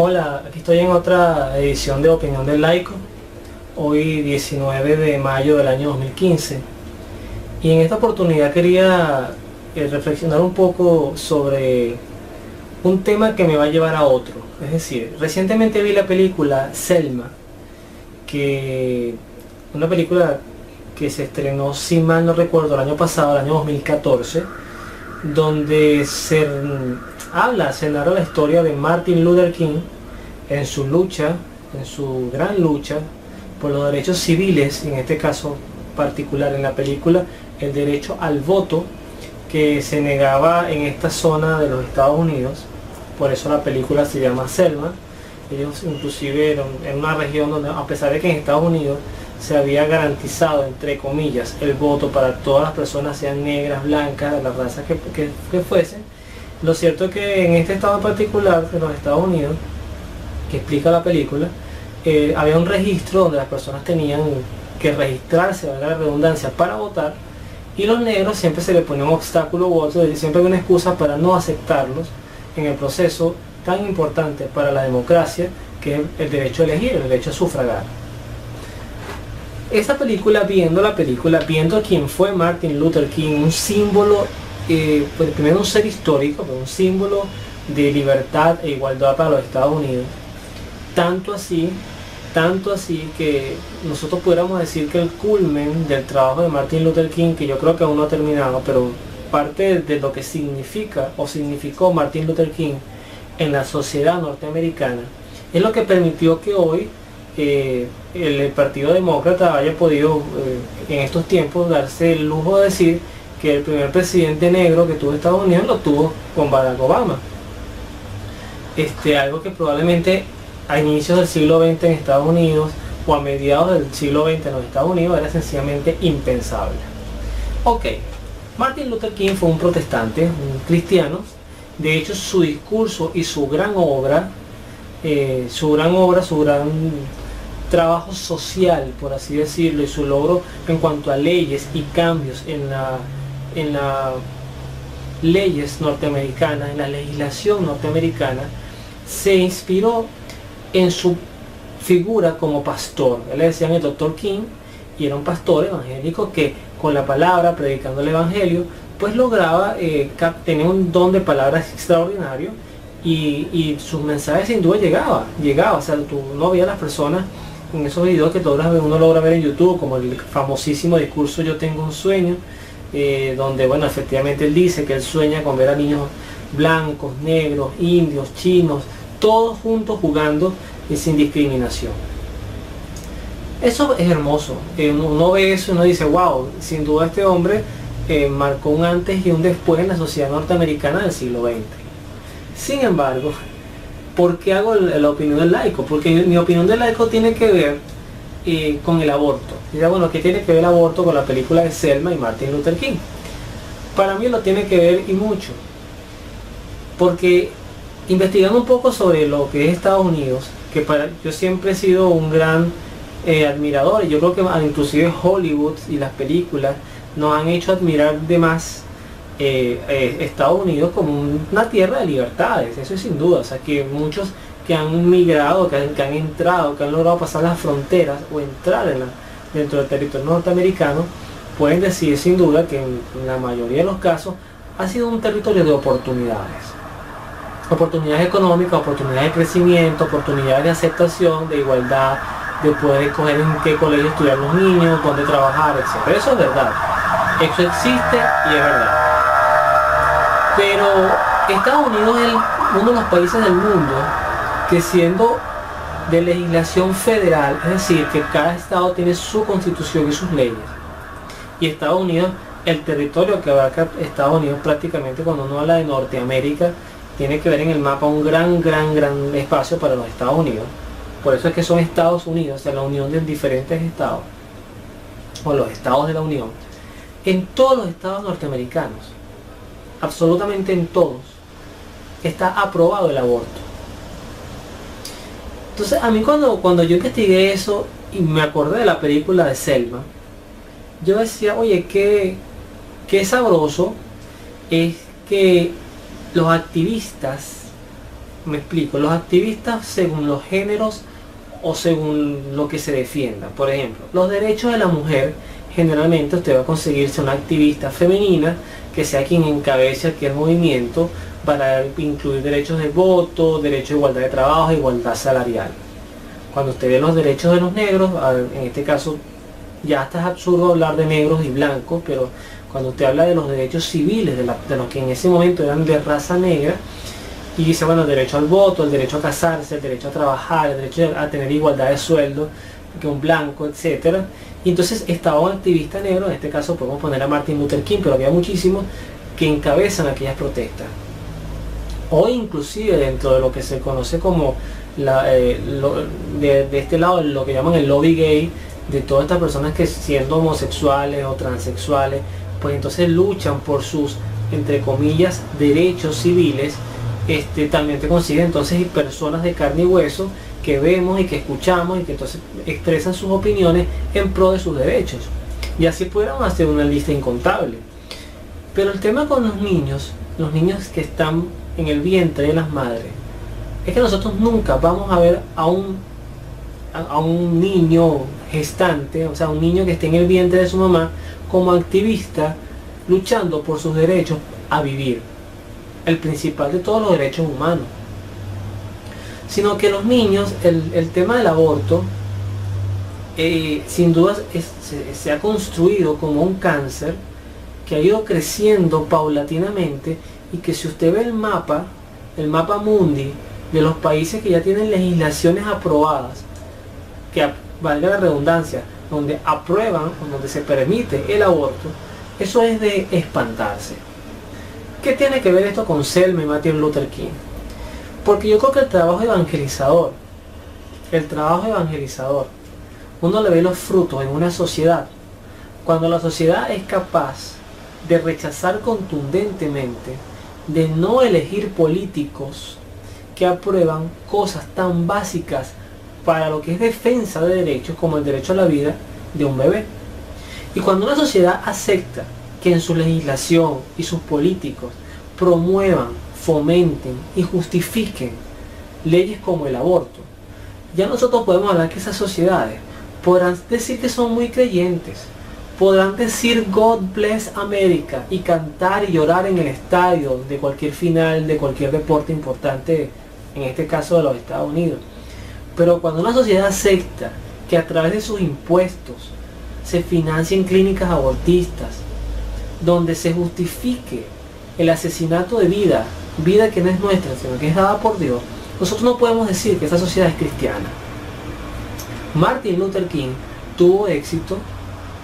Hola, aquí estoy en otra edición de Opinión del Laico, hoy 19 de mayo del año 2015, y en esta oportunidad quería reflexionar un poco sobre un tema que me va a llevar a otro. Es decir, recientemente vi la película Selma, una película que se estrenó, si mal no recuerdo, el año pasado, el año 2014, donde se narra la historia de Martin Luther King en su gran lucha por los derechos civiles, en este caso particular en la película, el derecho al voto que se negaba en esta zona de los Estados Unidos. Por eso la película se llama Selma. Ellos inclusive en una región donde, a pesar de que en Estados Unidos se había garantizado, entre comillas, el voto para todas las personas, sean negras, blancas, de la raza que fuesen, lo cierto es que en este estado en particular de los Estados Unidos, que explica la película, había un registro donde las personas tenían que registrarse, valga la redundancia, para votar, y los negros siempre se les ponía un obstáculo u otro, siempre había una excusa para no aceptarlos en el proceso tan importante para la democracia, que es el derecho a elegir, el derecho a sufragar. Esta película, viendo a quién fue Martin Luther King, un símbolo, pues primero un ser histórico, pero un símbolo de libertad e igualdad para los Estados Unidos, tanto así que nosotros pudiéramos decir que el culmen del trabajo de Martin Luther King, que yo creo que aún no ha terminado, pero parte de lo que significa o significó Martin Luther King en la sociedad norteamericana, es lo que permitió que hoy el Partido Demócrata haya podido en estos tiempos darse el lujo de decir que el primer presidente negro que tuvo Estados Unidos lo tuvo con Barack Obama. Algo que probablemente a inicios del siglo XX en Estados Unidos o a mediados del siglo XX en los Estados Unidos era sencillamente impensable. Ok, Martin Luther King fue un protestante, un cristiano. De hecho, su discurso y su gran trabajo social, por así decirlo, y su logro en cuanto a leyes y cambios en las leyes norteamericanas, en la legislación norteamericana, se inspiró en su figura como pastor. Él le decían el Dr. King, y era un pastor evangélico que con la palabra, predicando el evangelio, pues lograba tener un don de palabras extraordinario, y sus mensajes sin duda llegaba, o sea, tú no veías a las personas en esos videos que uno logra ver en YouTube, como el famosísimo discurso Yo tengo un sueño, donde, bueno, efectivamente él dice que él sueña con ver a niños blancos, negros, indios, chinos, todos juntos jugando y sin discriminación. Eso es hermoso. Uno ve eso y uno dice, wow, sin duda este hombre marcó un antes y un después en la sociedad norteamericana del siglo XX. Sin embargo, ¿por qué hago la opinión del laico? Porque mi opinión del laico tiene que ver con el aborto. Y bueno, ¿qué tiene que ver el aborto con la película de Selma y Martin Luther King? Para mí lo tiene que ver, y mucho, porque investigando un poco sobre lo que es Estados Unidos, yo siempre he sido un gran admirador, y yo creo que inclusive Hollywood y las películas nos han hecho admirar de más Estados Unidos como una tierra de libertades, eso es sin duda. O sea, que muchos que han migrado, que han entrado, que han logrado pasar las fronteras o entrar dentro del territorio norteamericano, pueden decir sin duda que en la mayoría de los casos ha sido un territorio de oportunidades económicas, oportunidades de crecimiento, oportunidades de aceptación, de igualdad, de poder escoger en qué colegio estudiar los niños, dónde trabajar, etc. Eso es verdad, eso existe y es verdad. Pero Estados Unidos es uno de los países del mundo que, siendo de legislación federal, es decir, que cada estado tiene su constitución y sus leyes, y Estados Unidos, el territorio que abarca Estados Unidos prácticamente, cuando uno habla de Norteamérica, tiene que ver en el mapa un gran espacio para los Estados Unidos. Por eso es que son Estados Unidos, o sea, la unión de diferentes estados, o los estados de la unión. En todos los estados norteamericanos, absolutamente en todos, está aprobado el aborto. Entonces, a mí cuando yo investigué eso y me acordé de la película de Selma, yo decía, oye, qué sabroso es que los activistas Me explico, los activistas según los géneros o según lo que se defienda. Por ejemplo, los derechos de la mujer, generalmente usted va a conseguirse una activista femenina que sea quien encabece aquel movimiento para incluir derechos de voto, derecho de igualdad de trabajo, igualdad salarial. Cuando usted ve los derechos de los negros, en este caso ya hasta es absurdo hablar de negros y blancos, pero cuando usted habla de los derechos civiles de los que en ese momento eran de raza negra, y dice, bueno, el derecho al voto, el derecho a casarse, el derecho a trabajar, el derecho a tener igualdad de sueldo que un blanco, etc. Y entonces estaba un activista negro, en este caso podemos poner a Martin Luther King, pero había muchísimos que encabezan aquellas protestas. O inclusive dentro de lo que se conoce como de este lado, lo que llaman el lobby gay, de todas estas personas que siendo homosexuales o transexuales, pues entonces luchan por sus, entre comillas, derechos civiles. También te consiguen entonces personas de carne y hueso que vemos y que escuchamos y que entonces expresan sus opiniones en pro de sus derechos. Y así pudiéramos hacer una lista incontable. Pero el tema con los niños que están en el vientre de las madres, es que nosotros nunca vamos a ver a un niño gestante, o sea, un niño que esté en el vientre de su mamá, como activista luchando por sus derechos a vivir, el principal de todos los derechos humanos. Sino que los niños, el tema del aborto, sin duda se ha construido como un cáncer que ha ido creciendo paulatinamente, y que si usted ve el mapa mundi de los países que ya tienen legislaciones aprobadas, que valga la redundancia, donde aprueban o donde se permite el aborto, eso es de espantarse. ¿Qué tiene que ver esto con Selma y Martin Luther King? Porque yo creo que el trabajo evangelizador, uno le ve los frutos en una sociedad, cuando la sociedad es capaz de rechazar contundentemente, de no elegir políticos que aprueban cosas tan básicas para lo que es defensa de derechos como el derecho a la vida de un bebé. Y cuando una sociedad acepta que en su legislación y sus políticos promuevan, fomenten y justifiquen leyes como el aborto, ya nosotros podemos hablar que esas sociedades podrán decir que son muy creyentes, podrán decir God bless America y cantar y llorar en el estadio de cualquier final de cualquier deporte importante, en este caso de los Estados Unidos. Pero cuando una sociedad acepta que a través de sus impuestos se financien clínicas abortistas, donde se justifique el asesinato de vida que no es nuestra, sino que es dada por Dios, nosotros no podemos decir que esa sociedad es cristiana. Martin Luther King tuvo éxito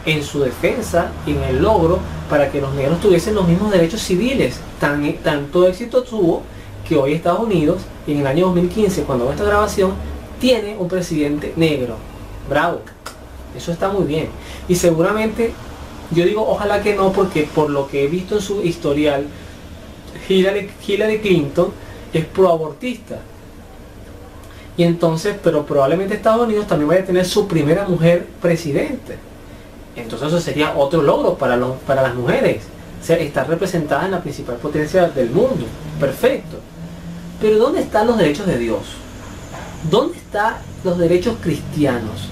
en su defensa y en el logro para que los negros tuviesen los mismos derechos civiles. Tanto éxito tuvo que hoy Estados Unidos, en el año 2015, cuando hago esta grabación, tiene un presidente negro. Bravo, eso está muy bien. Y seguramente, yo digo ojalá que no, porque por lo que he visto en su historial, Hillary Clinton es proabortista. Y entonces, pero probablemente Estados Unidos también vaya a tener su primera mujer presidente. Entonces eso sería otro logro para las mujeres, o sea, estar representadas en la principal potencia del mundo. Perfecto. Pero ¿dónde están los derechos de Dios? ¿Dónde están los derechos cristianos?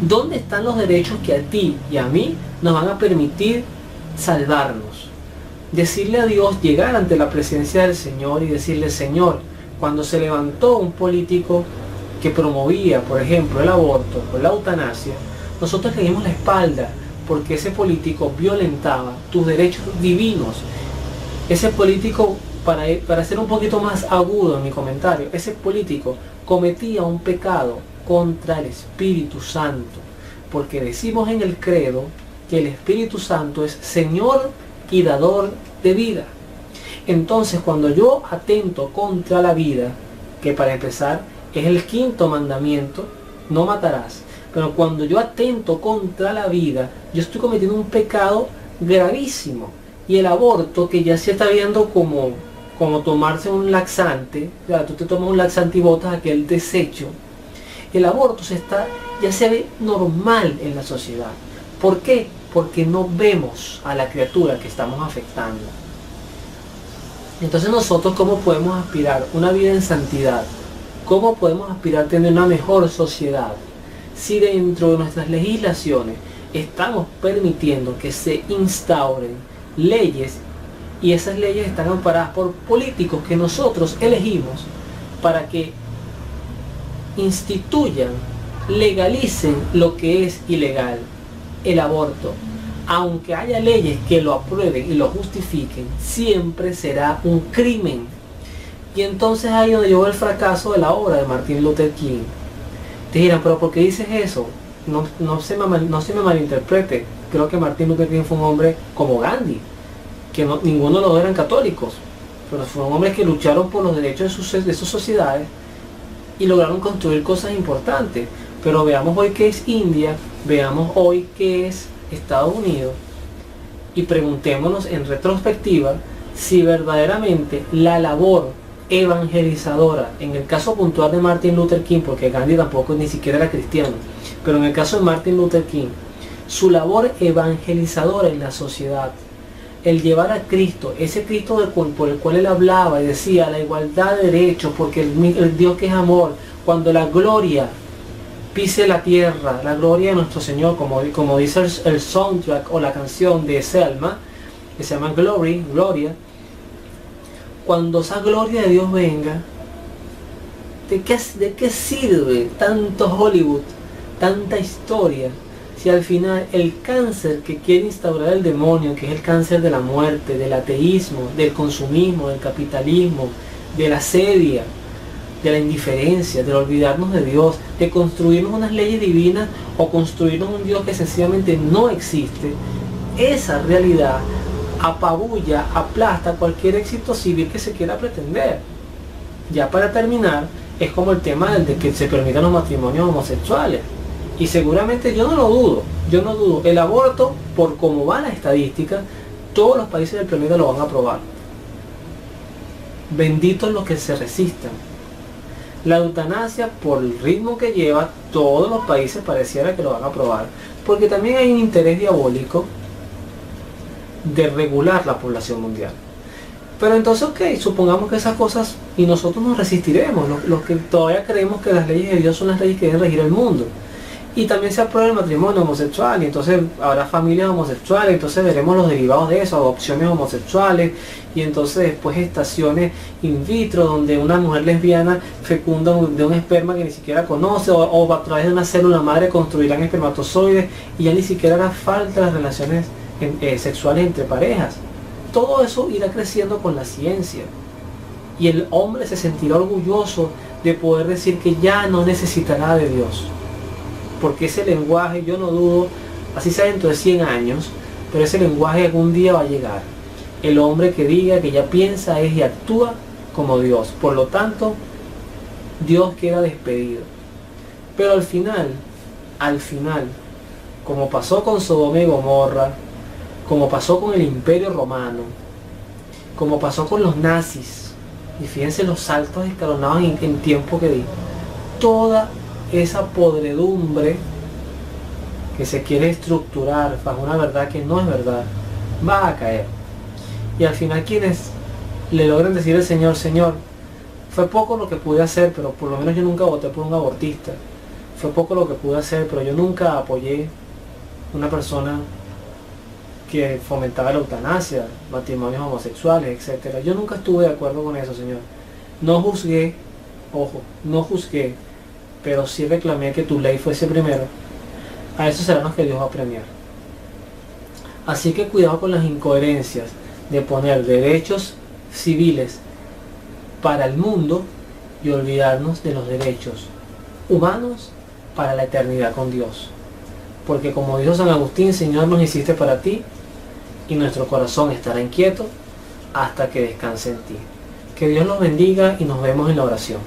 ¿Dónde están los derechos que a ti y a mí nos van a permitir salvarnos? Decirle a Dios, llegar ante la presencia del Señor y decirle: Señor, cuando se levantó un político que promovía, por ejemplo, el aborto o la eutanasia, nosotros le dimos la espalda porque ese político violentaba tus derechos divinos. Ese político, para ser un poquito más agudo en mi comentario, ese político cometía un pecado contra el Espíritu Santo, porque decimos en el credo que el Espíritu Santo es Señor y dador de vida. Entonces, cuando yo atento contra la vida, que para empezar es el 5.º mandamiento, no matarás, pero cuando yo atento contra la vida, yo estoy cometiendo un pecado gravísimo. Y el aborto, que ya se está viendo como tomarse un laxante, o sea, tú te tomas un laxante y botas aquel desecho, el aborto ya se ve normal en la sociedad. ¿Por qué? Porque no vemos a la criatura que estamos afectando. Entonces nosotros, ¿cómo podemos aspirar una vida en santidad? ¿Cómo podemos aspirar a tener una mejor sociedad? Si dentro de nuestras legislaciones estamos permitiendo que se instauren leyes, y esas leyes están amparadas por políticos que nosotros elegimos para que instituyan, legalicen lo que es ilegal, el aborto. Aunque haya leyes que lo aprueben y lo justifiquen, siempre será un crimen. Y entonces ahí donde yo veo el fracaso de la obra de Martin Luther King. Te dirán, pero ¿por qué dices eso? No se me malinterprete. Creo que Martin Luther King fue un hombre como Gandhi, que ninguno de los dos eran católicos, pero fueron hombres que lucharon por los derechos de sus sociedades y lograron construir cosas importantes. Pero veamos hoy qué es India, veamos hoy qué es Estados Unidos, y preguntémonos en retrospectiva si verdaderamente la labor evangelizadora, en el caso puntual de Martin Luther King, porque Gandhi tampoco ni siquiera era cristiano, pero en el caso de Martin Luther King, su labor evangelizadora en la sociedad, el llevar a Cristo, ese Cristo por el cual él hablaba y decía la igualdad de derechos, porque el Dios que es amor, cuando la gloria pise la tierra, la gloria de nuestro Señor, como dice el soundtrack o la canción de Selma, que se llama Glory, Gloria, cuando esa gloria de Dios venga, ¿de qué sirve tanto Hollywood, tanta historia, si al final el cáncer que quiere instaurar el demonio, que es el cáncer de la muerte, del ateísmo, del consumismo, del capitalismo, de la asedia, de la indiferencia, de olvidarnos de Dios, de construirnos unas leyes divinas o construirnos un Dios que sencillamente no existe, esa realidad apabulla, aplasta cualquier éxito civil que se quiera pretender. Ya para terminar, es como el tema de que se permitan los matrimonios homosexuales. Y seguramente yo no dudo, el aborto, por cómo va la estadística, todos los países del planeta lo van a aprobar. Benditos los que se resistan. La eutanasia, por el ritmo que lleva, todos los países pareciera que lo van a aprobar, porque también hay un interés diabólico de regular la población mundial. Pero entonces, ok, supongamos que esas cosas, y nosotros nos resistiremos, los que todavía creemos que las leyes de Dios son las leyes que deben regir el mundo. Y también se aprueba el matrimonio homosexual, y entonces habrá familias homosexuales, entonces veremos los derivados de eso, adopciones homosexuales, y entonces después gestaciones in vitro, donde una mujer lesbiana fecunda de un esperma que ni siquiera conoce, o a través de una célula madre construirán espermatozoides, y ya ni siquiera hará falta las relaciones sexuales entre parejas. Todo eso irá creciendo con la ciencia, y el hombre se sentirá orgulloso de poder decir que ya no necesitará de Dios. Porque ese lenguaje, yo no dudo, así sea dentro de 100 años, pero ese lenguaje algún día va a llegar. El hombre que diga que ya piensa es y actúa como Dios. Por lo tanto, Dios queda despedido. Pero al final, como pasó con Sodoma y Gomorra, como pasó con el Imperio Romano, como pasó con los nazis, y fíjense los saltos escalonados en tiempo que di, toda esa podredumbre que se quiere estructurar bajo una verdad que no es verdad, va a caer. Y al final quienes le logran decir al Señor, Señor, fue poco lo que pude hacer, pero por lo menos yo nunca voté por un abortista. Fue poco lo que pude hacer, pero yo nunca apoyé una persona que fomentaba la eutanasia, matrimonios homosexuales, etc. Yo nunca estuve de acuerdo con eso, Señor. No juzgué, ojo, no juzgué, pero sí reclamé que tu ley fuese primero. A eso serán los que Dios va a premiar. Así que cuidado con las incoherencias de poner derechos civiles para el mundo y olvidarnos de los derechos humanos para la eternidad con Dios. Porque como dijo San Agustín, Señor, nos hiciste para ti y nuestro corazón estará inquieto hasta que descanse en ti. Que Dios los bendiga y nos vemos en la oración.